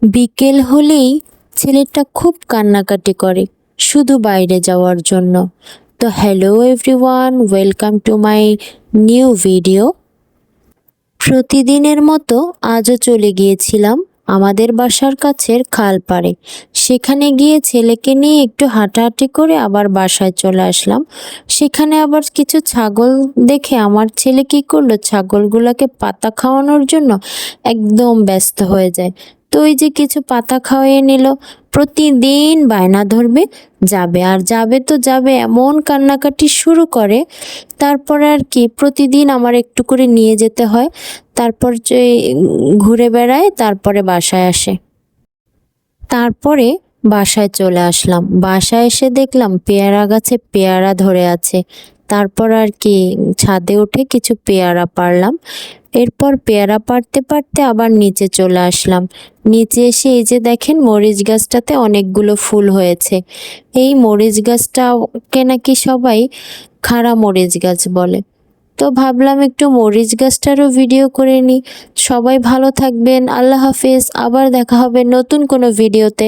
বিকেল হলেই ছেলেটা খুব কান্নাকাটি করে শুধু বাইরে যাওয়ার জন্য। তো hello everyone, welcome to my new video. প্রতিদিনের মতো আজও চলে গিয়েছিলাম আমাদের বাসার কাছের খাল পাড়ে। সেখানে গিয়ে ছেলেকে নিয়ে একটু হাঁটাহাঁটি করে আবার বাসায় চলে আসলাম। সেখানে আবার কিছু ছাগল দেখে আমার ছেলে কি করলো, ছাগলগুলোকে পাতা খাওয়ানোর জন্য একদম ব্যস্ত হয়ে যায়। তো ওই যে কিছু পাতা খাওয়াইয়ে নিল। প্রতিদিন বায়না ধরবে, যাবে আর যাবে তো যাবে, এমন কান্নাকাটি শুরু করে। তারপরে আর কি প্রতিদিন আমার একটু করে নিয়ে যেতে হয়। তারপর যে ঘুরে বেড়ায়, তারপরে বাসায় আসে। তারপরে বাসায় চলে আসলাম। বাসায় এসে দেখলাম পেয়ারা গাছে পেয়ারা ধরে আছে। তারপর আর কি ছাদে উঠে কিছু পেয়ারা পারলাম। এরপর পেয়ারা পারতে পারতে আবার নিচে চলে আসলাম। নিচে এসে এই যে দেখেন মরিচ গাছটাতে অনেকগুলো ফুল হয়েছে। এই মরিচ গাছটাকে নাকি সবাই খাড়া মরিচ গাছ বলে। তো ভাবলাম একটু মরিচ গাছটারও ভিডিও করে নিই। সবাই ভালো থাকবেন, আল্লাহ হাফেজ। আবার দেখা হবে নতুন কোনো ভিডিওতে।